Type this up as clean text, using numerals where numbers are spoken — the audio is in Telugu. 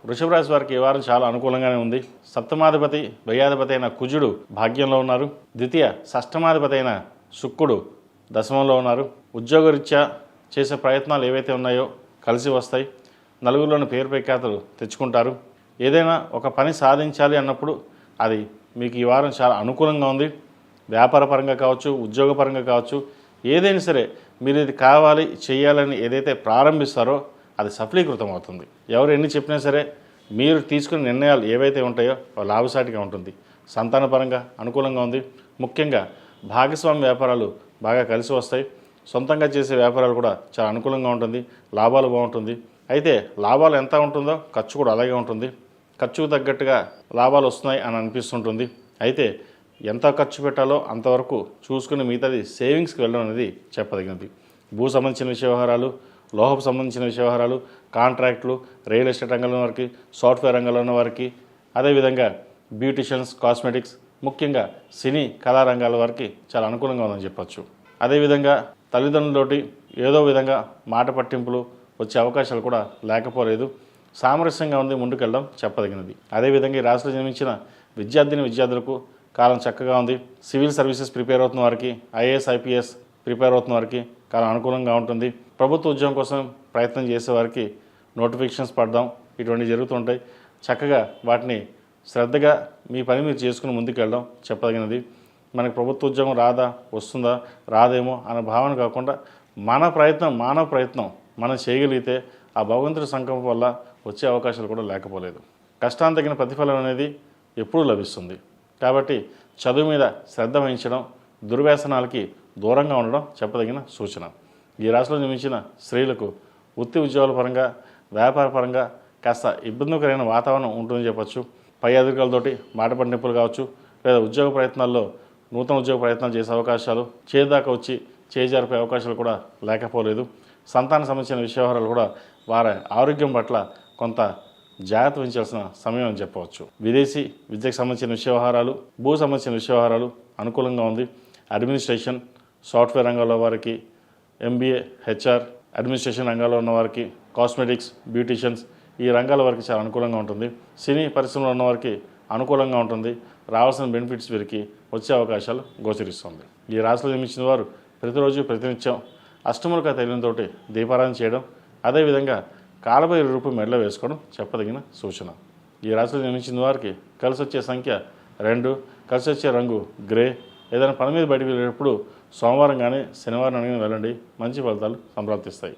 వృషభ రాశి వారికి ఈ వారం చాలా అనుకూలంగానే ఉంది. సప్తమాధిపతి వ్యయాధిపతి అయిన కుజుడు భాగ్యంలో ఉన్నారు. ద్వితీయ షష్టమాధిపతి అయిన శుక్రుడు దశమంలో ఉన్నారు. ఉద్యోగరీత్యా చేసే ప్రయత్నాలు ఏవైతే ఉన్నాయో కలిసి వస్తాయి. నలుగురిలోని పేరు ప్రఖ్యాతులు తెచ్చుకుంటారు. ఏదైనా ఒక పని సాధించాలి అన్నప్పుడు అది మీకు ఈ వారం చాలా అనుకూలంగా ఉంది. వ్యాపారపరంగా కావచ్చు, ఉద్యోగపరంగా కావచ్చు, ఏదైనా సరే మీరు ఇది కావాలి చేయాలని ఏదైతే ప్రారంభిస్తారో అది సఫలీకృతం అవుతుంది. ఎవరు ఎన్ని చెప్పినా సరే మీరు తీసుకునే నిర్ణయాలు ఏవైతే ఉంటాయో లాభసాటిగా ఉంటుంది. సంతానపరంగా అనుకూలంగా ఉంది. ముఖ్యంగా భాగస్వామ్య వ్యాపారాలు బాగా కలిసి వస్తాయి. సొంతంగా చేసే వ్యాపారాలు కూడా చాలా అనుకూలంగా ఉంటుంది. లాభాలు బాగుంటుంది. అయితే లాభాలు ఎంత ఉంటుందో ఖర్చు కూడా అలాగే ఉంటుంది. ఖర్చుకు తగ్గట్టుగా లాభాలు వస్తున్నాయి అని అనిపిస్తుంటుంది. అయితే ఎంత ఖర్చు పెట్టాలో అంతవరకు చూసుకుని మిగతాది సేవింగ్స్కి వెళ్ళడం అనేది చెప్పదగినది. భూ సంబంధించిన వ్యవహారాలు, లోహపు సంబంధించిన వ్యవహారాలు, కాంట్రాక్టులు, రియల్ ఎస్టేట్ రంగంలో వారికి, సాఫ్ట్వేర్ రంగంలో ఉన్న వారికి, అదేవిధంగా బ్యూటిషియన్స్, కాస్మెటిక్స్, ముఖ్యంగా సినీ కళారంగాల వారికి చాలా అనుకూలంగా ఉందని చెప్పచ్చు. అదేవిధంగా తల్లిదండ్రులతోటి ఏదో విధంగా మాట పట్టింపులు వచ్చే అవకాశాలు కూడా లేకపోలేదు. సామరస్యంగా ఉంది, ముందుకెళ్ళడం చెప్పదగినది. అదేవిధంగా ఈ రాశిలో జన్మించిన విద్యార్థులకు కాలం చక్కగా ఉంది. సివిల్ సర్వీసెస్ ప్రిపేర్ అవుతున్న వారికి, ఐఏఎస్ ఐపీఎస్ ప్రిపేర్ అవుతున్న వారికి కాలం అనుకూలంగా ఉంటుంది. ప్రభుత్వ ఉద్యోగం కోసం ప్రయత్నం చేసేవారికి నోటిఫికేషన్స్ పడడం ఇటువంటివి జరుగుతుంటాయి. చక్కగా వాటిని శ్రద్ధగా మీ పని మీరు చేసుకుని ముందుకెళ్ళడం చెప్పదగినది. మనకి ప్రభుత్వ ఉద్యోగం రాదా, వస్తుందా, రాదేమో అనే భావన కాకుండా మానవ ప్రయత్నం మనం చేయగలిగితే ఆ భగవంతుడి సంకల్పం వల్ల వచ్చే అవకాశాలు కూడా లేకపోలేదు. కష్టానికి తగిన ప్రతిఫలం అనేది ఎప్పుడూ లభిస్తుంది. కాబట్టి చదువు మీద శ్రద్ధ వహించడం, దుర్వ్యసనాలకి దూరంగా ఉండడం చెప్పదగిన సూచన. ఈ రాశిలో జన్మించిన స్త్రీలకు వృత్తి ఉద్యోగాల పరంగా, వ్యాపార పరంగా కాస్త ఇబ్బందికరమైన వాతావరణం ఉంటుందని చెప్పచ్చు. పై అధికారులతోటి మాట పట్టింపులు కావచ్చు, లేదా ఉద్యోగ ప్రయత్నాల్లో నూతన ఉద్యోగ ప్రయత్నాలు చేసే అవకాశాలు, చేదాకా వచ్చి చేజారిపోయే అవకాశాలు కూడా లేకపోలేదు. సంతాన సంబంధించిన వ్యవహారాలు కూడా వారి ఆరోగ్యం పట్ల కొంత జాగ్రత్త వహించాల్సిన సమయం అని చెప్పవచ్చు. విదేశీ విద్యకు సంబంధించిన వ్యవహారాలు, భూ సంబంధించిన వ్యవహారాలు అనుకూలంగా ఉంది. అడ్మినిస్ట్రేషన్, సాఫ్ట్వేర్ రంగాల్లో వారికి, ఎంబీఏ, హెచ్ఆర్, అడ్మినిస్ట్రేషన్ రంగాల్లో ఉన్న వారికి, కాస్మెటిక్స్, బ్యూటిషియన్స్ ఈ రంగాల వారికి చాలా అనుకూలంగా ఉంటుంది. సినీ పరిశ్రమలో ఉన్న వారికి అనుకూలంగా ఉంటుంది. రావాల్సిన బెనిఫిట్స్ వీరికి వచ్చే అవకాశాలు గోచరిస్తుంది. ఈ రాశిలో జన్మించిన వారు ప్రతిరోజు ప్రతినిత్యం అష్టములుగా తైలంతో దీపారాధన చేయడం, అదేవిధంగా కాలభైరవ రూపం మెడలో వేసుకోవడం చెప్పదగిన సూచన. ఈ రాశిలో జన్మించిన వారికి కలిసి వచ్చే సంఖ్య 2, కలిసి వచ్చే రంగు గ్రే. ఏదైనా పని మీద బయటకు వెళ్ళేటప్పుడు సోమవారం కానీ శనివారం కానీ వెళ్ళండి, మంచి ఫలితాలు సంప్రాప్తిస్తాయి.